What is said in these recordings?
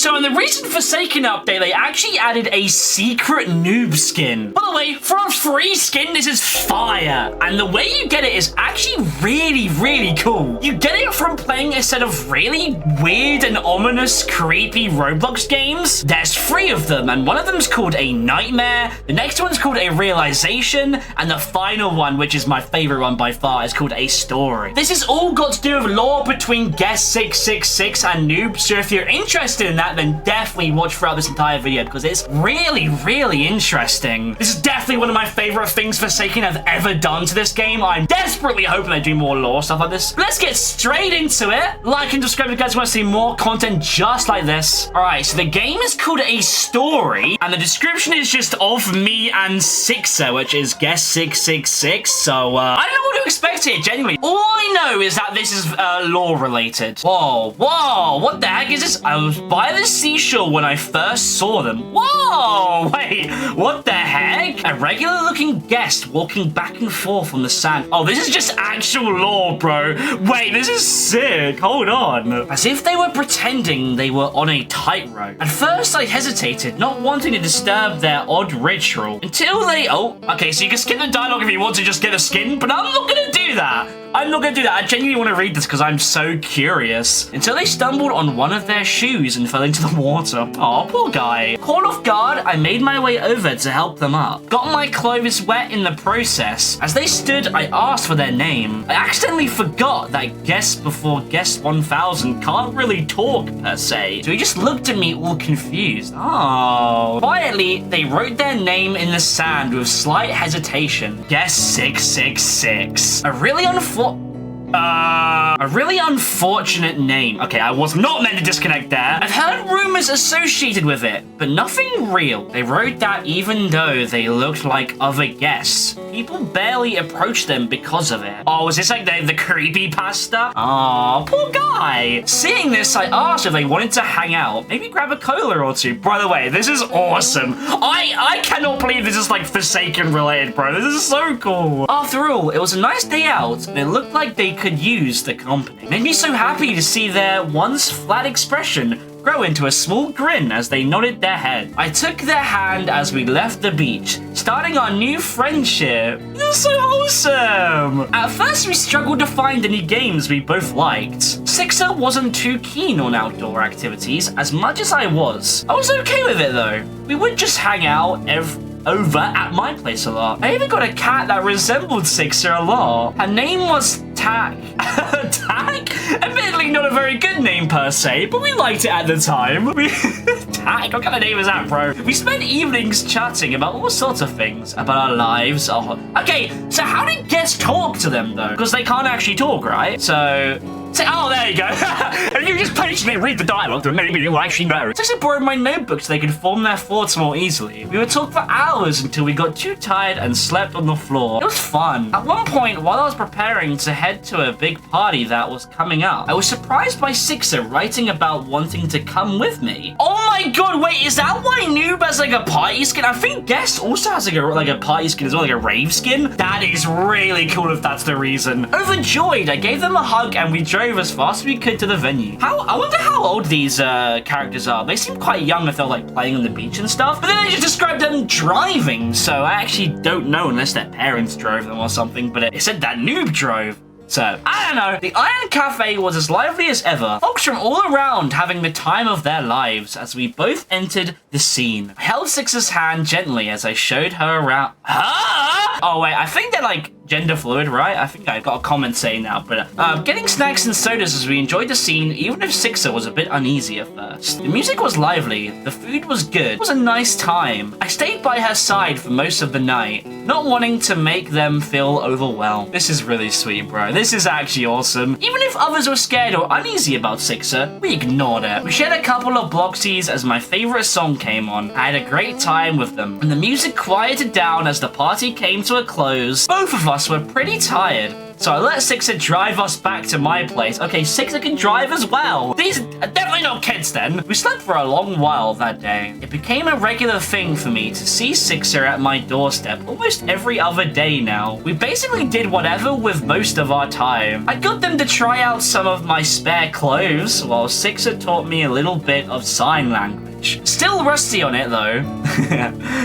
So in the recent Forsaken update, they actually added a secret noob skin. By the way, for a free skin, this is fire. And the way you get it is actually really, really cool. You get it from playing a set of really weird and ominous, creepy Roblox games. There's 3 of them, and one of them's called a Nightmare. The next one's called a Realization, and the final one, which is my favorite one by far, is called a Story. This has all got to do with lore between Guest 666 and Noob, so if you're interested in that, then definitely watch throughout this entire video because it's really, really interesting. This is definitely one of my favorite things Forsaken have ever done to this game. I'm desperately hoping they do more lore stuff like this. Let's get straight into it. Like and subscribe if you guys want to see more content just like this. All right, so the game is called a Story, and the description is just of me and SIXER, which is Guest 666. So I don't know what to expect here, genuinely. All I know is that this is lore related. Whoa, whoa, what the heck is this? I was by the seashore when I first saw them. Whoa, wait, what the heck? A regular looking guest walking back and forth on the sand. Oh, this is just actual lore, bro. Wait, this is sick. Hold on. As if they were pretending they were on a tightrope. At first, I hesitated, not wanting to disturb their odd ritual. Until they... Oh, okay, so you can skip the dialogue if you want to just get a skin, but I'm not gonna do that. I'm not gonna do that. I genuinely want to read this because I'm so curious. Until they stumbled on one of their shoes and fell into the water. Oh, poor guy. Caught off guard, I made my way over to help them up. Got my clothes wet in the process. As they stood, I asked for their name. I accidentally forgot that guest before guest 1000 can't really talk per se. So he just looked at me all confused. Oh. Quietly, they wrote their name in the sand with slight hesitation. Guest 666. A really unfortunate name. Okay, I was not meant to disconnect there. I've heard rumors associated with it, but nothing real. They wrote that even though they looked like other guests, people barely approached them because of it. Oh, is this like the creepypasta? Oh, poor guy. Seeing this, I asked if they wanted to hang out. Maybe grab a cola or two. By the way, this is awesome. I cannot believe this is like Forsaken related, bro. This is so cool. After all, it was a nice day out, and it looked like they could use the company. Made me so happy to see their once flat expression grow into a small grin as they nodded their head. I took their hand as we left the beach, starting our new friendship. This is so wholesome! At first, we struggled to find any games we both liked. SIXER wasn't too keen on outdoor activities as much as I was. I was okay with it though. We would just hang out over at my place a lot. I even got a cat that resembled SIXER a lot. Her name was Tack. Tack? Admittedly not a very good name per se, but we liked it at the time. Tack? What kind of name is that, bro? We spent evenings chatting about all sorts of things. About our lives. Oh. Okay, so how did guests talk to them, though? Because they can't actually talk, right? So... Oh, there you go. And you just patiently read the dialogue to maybe you'll actually know. SIXER borrowed my notebook so they could form their thoughts more easily. We would talk for hours until we got too tired and slept on the floor. It was fun. At one point, while I was preparing to head to a big party that was coming up, I was surprised by SIXER writing about wanting to come with me. Oh my god, wait, is that why Noob has like a party skin? I think Guest also has like a party skin as well, like a rave skin. That is really cool if that's the reason. Overjoyed, I gave them a hug and we drove as fast as we could to the venue. I wonder how old these characters are. They seem quite young if they're like playing on the beach and stuff, but then they just described them driving, so I actually don't know unless their parents drove them or something, but it said that Noob drove. So, I don't know. The Iron Cafe was as lively as ever. Folks from all around having the time of their lives as we both entered the scene. I held SIXER's hand gently as I showed her around. Huh? Oh, wait. I think they're like gender fluid, right? I think I got a comment saying that, but getting snacks and sodas as we enjoyed the scene, even if SIXER was a bit uneasy at first. The music was lively, the food was good, it was a nice time. I stayed by her side for most of the night, not wanting to make them feel overwhelmed. This is really sweet, bro. This is actually awesome. Even if others were scared or uneasy about SIXER, we ignored it. We shared a couple of Bloxies as my favorite song came on. I had a great time with them. When the music quieted down as the party came to a close, both of us us were pretty tired. So I let SIXER drive us back to my place. Okay, SIXER can drive as well. These are definitely not kids then. We slept for a long while that day. It became a regular thing for me to see SIXER at my doorstep almost every other day now. We basically did whatever with most of our time. I got them to try out some of my spare clothes while SIXER taught me a little bit of sign language. Still rusty on it though.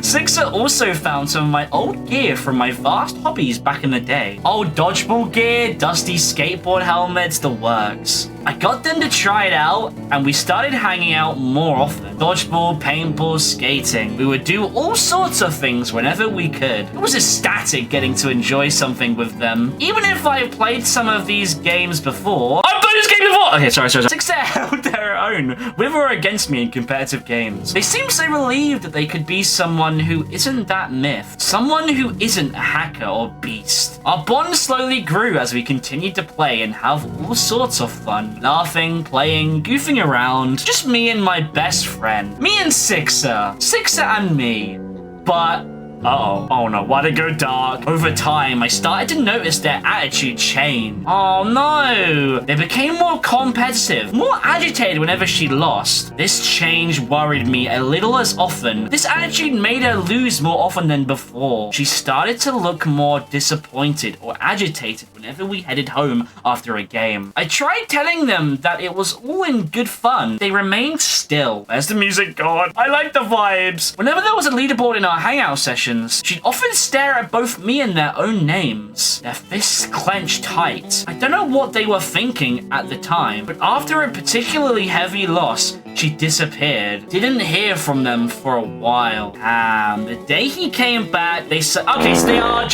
SIXER also found some of my old gear from my vast hobbies back in the day. Old dodgeball gear, dusty skateboard helmets, the works. I got them to try it out and we started hanging out more often. Dodgeball, paintball, skating. We would do all sorts of things whenever we could. It was ecstatic getting to enjoy something with them. Even if I played some of these games before. I've played this game before! Okay, sorry. SIXER held their own, with or against me in competitive games. They seemed so relieved that they could be someone who isn't that myth. Someone who isn't a hacker or beast. Our bond slowly grew as we continued to play and have all sorts of fun. Laughing, playing, goofing around. Just me and my best friend. Me and SIXER. SIXER and me. But oh no, why'd it go dark? Over time, I started to notice their attitude change. Oh no! They became more competitive, more agitated whenever she lost. This change worried me a little as often. This attitude made her lose more often than before. She started to look more disappointed or agitated whenever we headed home after a game. I tried telling them that it was all in good fun. They remained still. Where's the music gone? I like the vibes. Whenever there was a leaderboard in our hangout session, she'd often stare at both me and their own names, their fists clenched tight. I don't know what they were thinking at the time, but after a particularly heavy loss, she disappeared. Didn't hear from them for a while. The day he came back, they said, okay, so they are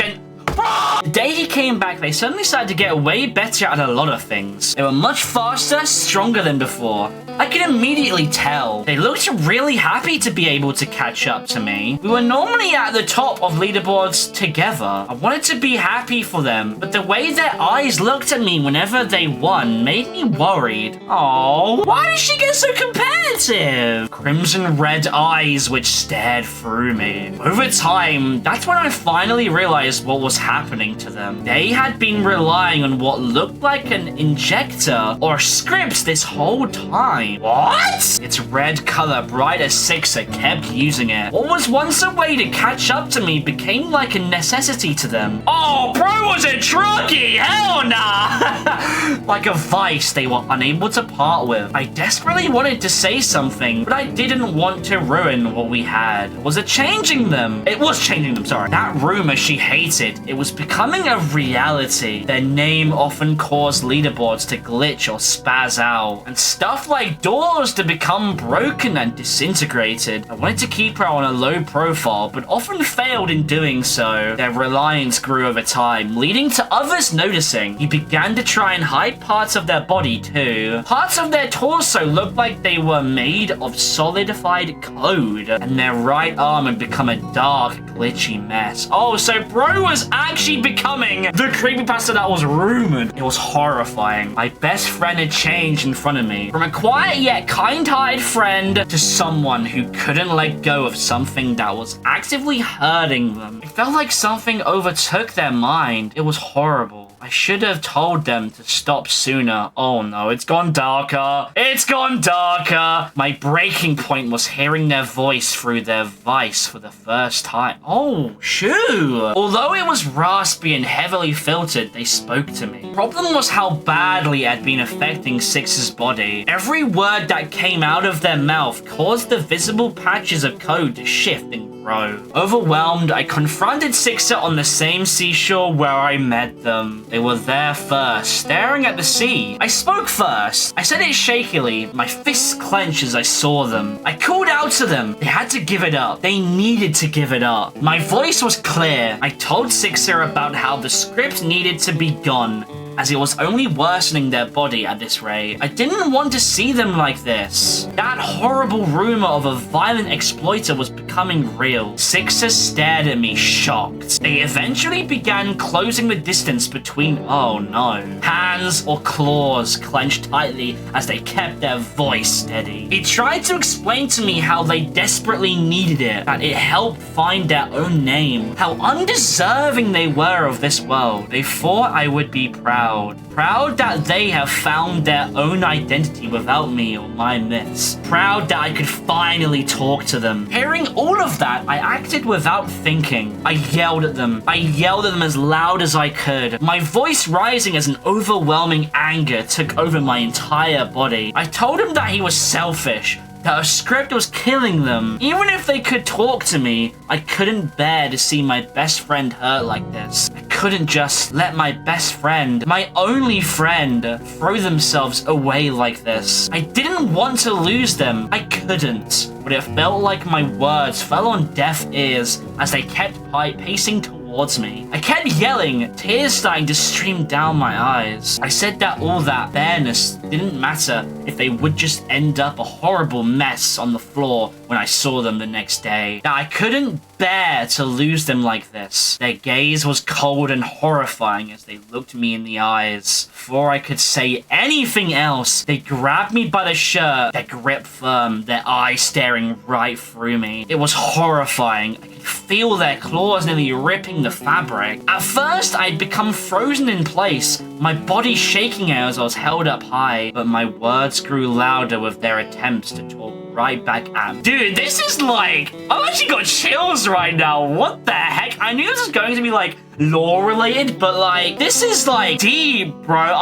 the day he came back, they suddenly started to get way better at a lot of things. They were much faster, stronger than before. I could immediately tell. They looked really happy to be able to catch up to me. We were normally at the top of leaderboards together. I wanted to be happy for them, but the way their eyes looked at me whenever they won made me worried. Oh, why did she get so competitive? Crimson red eyes which stared through me. Over time, that's when I finally realized what was happening to them. They had been relying on what looked like an injector or scripts this whole time. What? Its red color, bright as SIXER, kept using it. What was once a way to catch up to me became like a necessity to them. Oh, bro was a trucky! Hell nah! Like a vice they were unable to part with. I desperately wanted to say something, but I didn't want to ruin what we had. Was it changing them? It was changing them, sorry. That rumor she hated, it was becoming a reality. Their name often caused leaderboards to glitch or spaz out, and stuff like doors to become broken and disintegrated. I wanted to keep her on a low profile, but often failed in doing so. Their reliance grew over time, leading to others noticing. He began to try and hide parts of their body too. Parts of their torso looked like they were made of solidified code, and their right arm had become a dark, glitchy mess. Oh, so bro was actually becoming the creepypasta that was rumored. It was horrifying. My best friend had changed in front of me. From a quiet yet kind-hearted friend to someone who couldn't let go of something that was actively hurting them. It felt like something overtook their mind. It was horrible. I should have told them to stop sooner. Oh no, it's gone darker. It's gone darker. My breaking point was hearing their voice through their vice for the first time. Oh, shoo. Although it was raspy and heavily filtered, they spoke to me. Problem was how badly it had been affecting SIXER's body. Every word that came out of their mouth caused the visible patches of code to shift and grow. Overwhelmed, I confronted SIXER on the same seashore where I met them. They were there first, staring at the sea. I spoke first. I said it shakily, my fists clenched as I saw them. I called out to them. They had to give it up. They needed to give it up. My voice was clear. I told SIXER about how the script needed to be gone, as it was only worsening their body at this rate. I didn't want to see them like this. That horrible rumor of a violent exploiter was becoming becoming real. Sixer stared at me, shocked. They eventually began closing the distance between, oh no, hands or claws clenched tightly as they kept their voice steady. He tried to explain to me how they desperately needed it, that it helped find their own name, how undeserving they were of this world. They thought I would be proud. Proud that they have found their own identity without me or my myths. Proud that I could finally talk to them. Hearing all of that, I acted without thinking. I yelled at them. I yelled at them as loud as I could. My voice rising as an overwhelming anger took over my entire body. I told him that he was selfish, that a script was killing them. Even if they could talk to me, I couldn't bear to see my best friend hurt like this. I couldn't just let my best friend, my only friend, throw themselves away like this. I didn't want to lose them. I couldn't. But it felt like my words fell on deaf ears as they kept pacing towards me. I kept yelling, tears starting to stream down my eyes. I said that all that fairness didn't matter if they would just end up a horrible mess on the floor when I saw them the next day. That I couldn't bear to lose them like this. Their gaze was cold and horrifying as they looked me in the eyes. Before I could say anything else, they grabbed me by the shirt, their grip firm, their eyes staring right through me. It was horrifying. I could feel their claws nearly ripping the fabric. At first, I'd become frozen in place, my body shaking as I was held up high, but my words grew louder with their attempts to talk right back at me. Dude, this is like, I've actually got chills right now. What the heck? I knew this was going to be like lore related, but like, this is like deep, bro.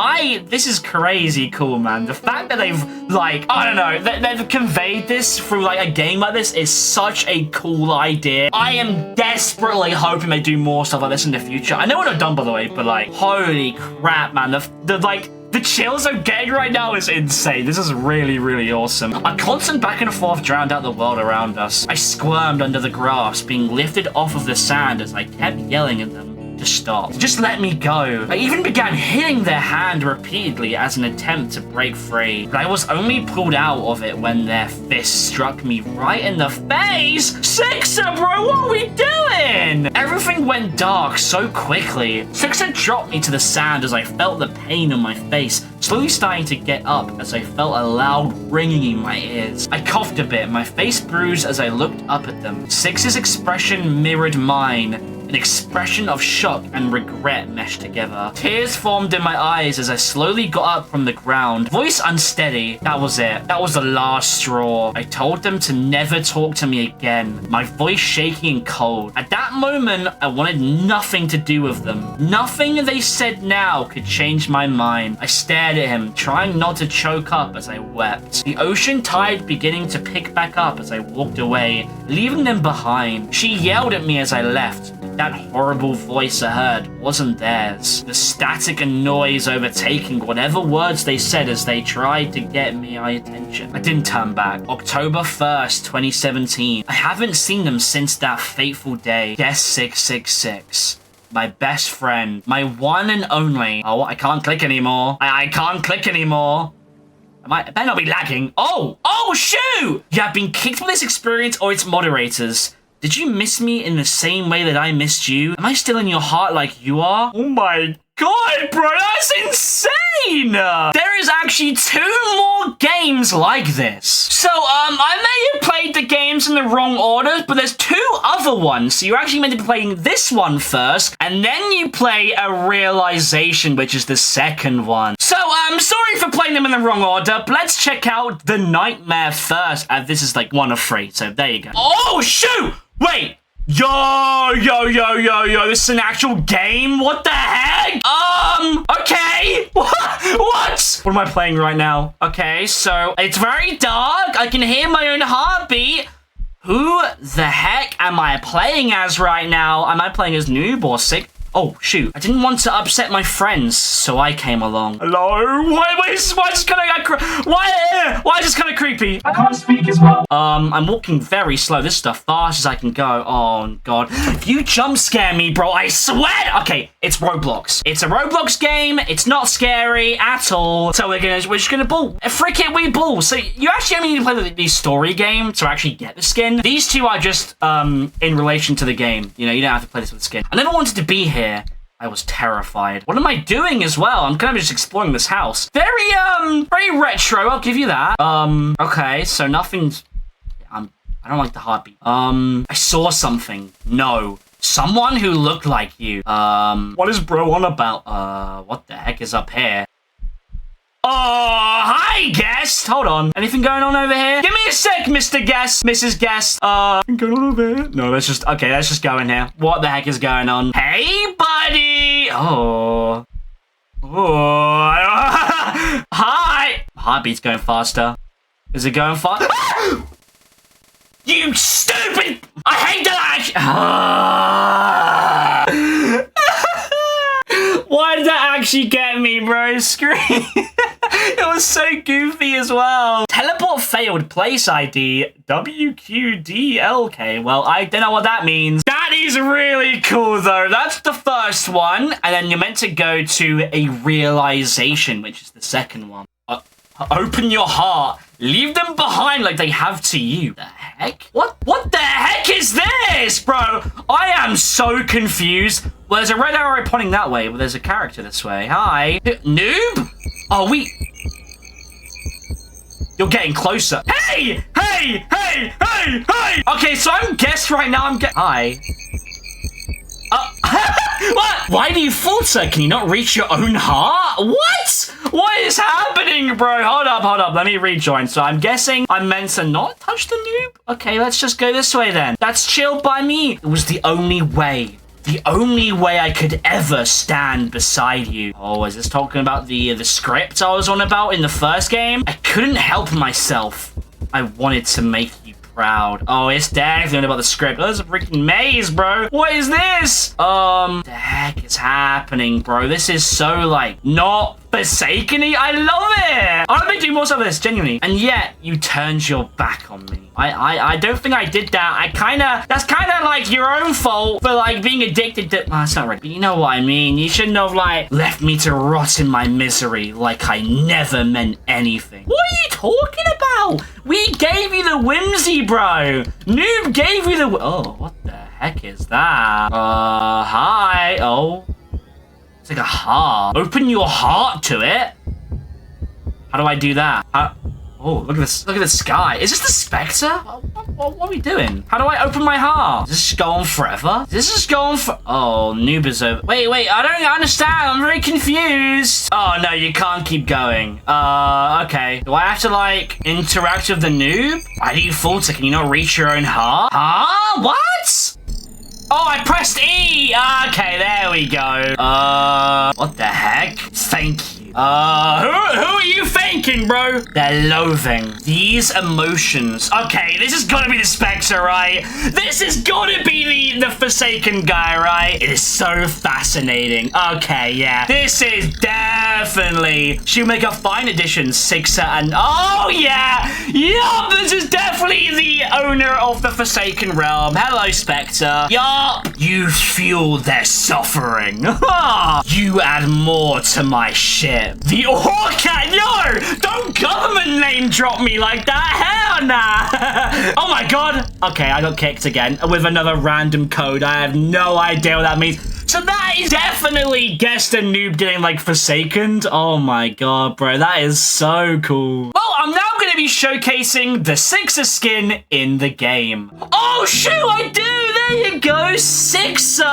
This is crazy cool, man. The fact that they've like, I don't know, they've conveyed this through like a game like this is such a cool idea. I am desperately hoping they do more stuff like this in the future. I know what I've done, by the way, but like, holy crap, man. The chills I'm getting right now is insane. This is really, really awesome. A constant back and forth drowned out the world around us. I squirmed under the grass, being lifted off of the sand as I kept yelling at them to stop. Just let me go. I even began hitting their hand repeatedly as an attempt to break free, but I was only pulled out of it when their fist struck me right in the face. Sixer, bro, what are we doing? Everything went dark so quickly. Sixer dropped me to the sand as I felt the pain on my face, slowly starting to get up as I felt a loud ringing in my ears. I coughed a bit, my face bruised as I looked up at them. Sixer's expression mirrored mine. An expression of shock and regret meshed together. Tears formed in my eyes as I slowly got up from the ground. Voice unsteady. That was it. That was the last straw. I told them to never talk to me again. My voice shaking and cold. At that moment, I wanted nothing to do with them. Nothing they said now could change my mind. I stared at him, trying not to choke up as I wept. The ocean tide beginning to pick back up as I walked away, leaving them behind. She yelled at me as I left. That horrible voice I heard wasn't theirs. The static and noise overtaking whatever words they said as they tried to get my attention. I didn't turn back. October 1st, 2017. I haven't seen them since that fateful day. Guest 666. My best friend. My one and only. Oh, I can't click anymore. I can't click anymore. I better not be lagging. Oh, shoot! You have been kicked by this experience or its moderators. Did you miss me in the same way that I missed you? Am I still in your heart like you are? Oh my god, bro, that's insane! There is actually 2 more games like this. So, I may have played the games in the wrong order, but there's 2 other ones. So you're actually meant to be playing this one first, and then you play a realization, which is the second one. So, I'm sorry for playing them in the wrong order, but let's check out the nightmare first. This is like 1 of 3, so there you go. Oh, shoot! Wait! Yo, this is an actual game? What the heck? Okay. What? What am I playing right now? Okay, so it's very dark. I can hear my own heartbeat. Who the heck am I playing as right now? Am I playing as Noob or Six? Oh, shoot. I didn't want to upset my friends, so I came along. Hello? Why is this kind of... Why is this kind of creepy? I can't speak as well. I'm walking very slow. This is the fastest as I can go. Oh, God. You jump scare me, bro. I swear. Okay, it's Roblox. It's a Roblox game. It's not scary at all. So we're just gonna ball. Frick it, we ball. So you actually only need to play the story game to actually get the skin. These two are just in relation to the game. You know, you don't have to play this with the skin. I never wanted to be here. I was terrified. What am I doing as well? I'm kind of just exploring this house. Very retro. I'll give you that. Okay, so nothing's... I don't like the heartbeat. I saw something. No. Someone who looked like you. What is bro on about? What the heck is up here? Oh, hi, guest. Hold on. Anything going on over here? Give me a sec, Mr. Guest, Mrs. Guest. Going on over here? No, let's just go in here. What the heck is going on? Hey, buddy. Oh. Oh. Hi. Heartbeat's going faster. Is it going fast? You stupid! I hate that Why did that actually get me, bro? Scream. It was so goofy as well. Teleport failed. Place ID WQDLK. Well, I don't know what that means. That is really cool, though. That's the first one. And then you're meant to go to a realization, which is the second one. Open your heart. Leave them behind like they have to you. The heck? What the heck is this, bro? I am so confused. Well, there's a red arrow pointing that way, but there's a character this way. Hi. Noob? Oh, You're getting closer. Hey! Hey! Hey! Hey! Hey! Okay, so I'm guessed right now. Hi. What? Why do you falter? Can you not reach your own heart? What? What is happening, bro? Hold up. Let me rejoin. So I'm guessing I'm meant to not touch the noob? Okay, let's just go this way then. That's chill by me. It was the only way. The only way I could ever stand beside you. Oh, is this talking about the script I was on about in the first game? I couldn't help myself. I wanted to make you proud. Oh, it's definitely about the script. Oh, there's a freaking maze, bro. What is this? The heck is happening, bro? This is so, like, not Forsaken-y. I love it. I want to make do more stuff of this, genuinely. And yet, you turned your back on me. I don't think I did that. That's kind of like your own fault for like being addicted to, that's not right, but you know what I mean. You shouldn't have like left me to rot in my misery like I never meant anything. What are you talking about? We gave you the whimsy, bro. Noob gave you the, oh, what the heck is that? Hi. Oh, it's like a heart. Open your heart to it. How do I do that? Oh, look at this. Look at the sky. Is this the Spectre? What are we doing? How do I open my heart? Does this just go on forever? Does this just go on for... Oh, noob is over. Wait. I don't understand. I'm very confused. Oh, no, you can't keep going. Okay. Do I have to, like, interact with the noob? Why do you falter? Can you not reach your own heart? Huh? What? Oh, I pressed E! Okay, there we go. What the heck? Thank you. Who are you thanking, bro? They're loathing. These emotions. Okay, this has got to be the Spectre, right? This has got to be the Forsaken guy, right? It is so fascinating. Okay, yeah. This is definitely... Should make a fine edition, SIXER and... Oh, yeah! Yup, this is definitely the owner of the Forsaken realm. Hello, Spectre. Yup, you fuel their suffering. You add more to my ship. The Orcat, no! Don't government name drop me like that, hell nah! Oh my god! Okay, I got kicked again with another random code. I have no idea what that means. So that is definitely guessed a noob getting like Forsakened. Oh my god, bro, that is so cool. Well, I'm now going to be showcasing the SIXER skin in the game. Oh shoot, I do! There you go, SIXER!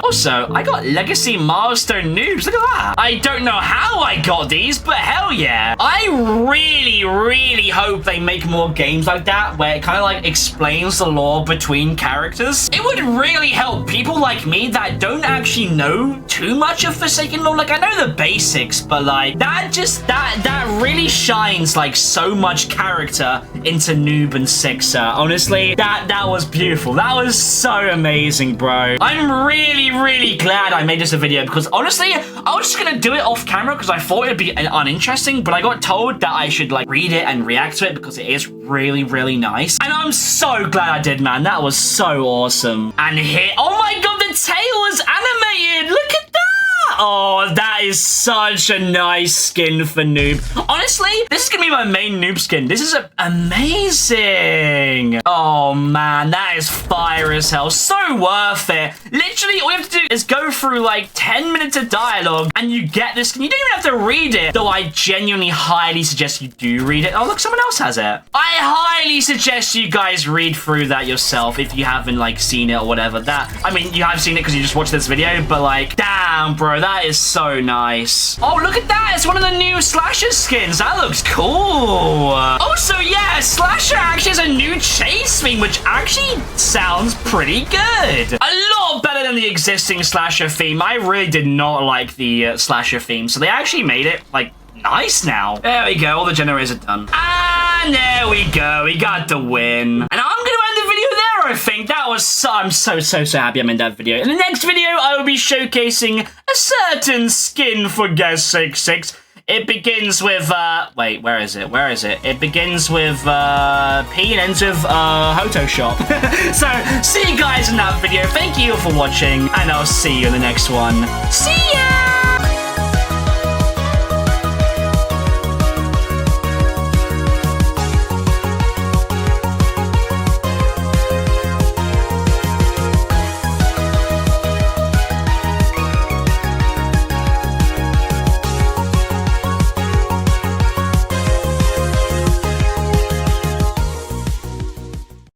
Also, I got Legacy Milestone Noobs. Look at that. I don't know how I got these, but hell yeah. I really hope they make more games like that where it kind of like explains the lore between characters. It would really help people like me that don't actually know too much of Forsaken lore. Like, I know the basics, but like that really shines like so much character into Noob and Sixer. Honestly, that was beautiful. That was so amazing, bro. I'm really glad I made this a video because honestly, I was just gonna do it off camera because I thought it'd be uninteresting, but I got told that I should like read it and react to it because it is really nice. And I'm so glad I did, man. That was so awesome. And here, oh my god, the tail was animated. Look at that. Oh, that is such a nice skin for Noob. Honestly, this is gonna be my main Noob skin. This is amazing. Oh man, that is fire as hell. So worth it. Literally, all you have to do is go through like 10 minutes of dialogue and you get this skin. You don't even have to read it, though I genuinely highly suggest you do read it. Oh, look, someone else has it. I highly suggest you guys read through that yourself if you haven't like seen it or whatever. I mean, you have seen it because you just watched this video, but like, damn, bro, that is so nice. Oh, look at that. It's one of the new Slasher skins. That looks cool. Also, yeah, Slasher actually has a new chase theme, which actually sounds pretty good. A lot better than the existing Slasher theme. I really did not like the Slasher theme, so they actually made it, like, nice now. There we go. All the generators are done. And there we go. We got the win. And I'm going to end the video there, I think. That was I'm so happy I made that video. In the next video, I will be showcasing a certain skin for Guess 66. It begins with, wait, where is it? Where is it? It begins with, P and ends with, Hoto Shop. So, see you guys in that video. Thank you for watching, and I'll see you in the next one. See ya!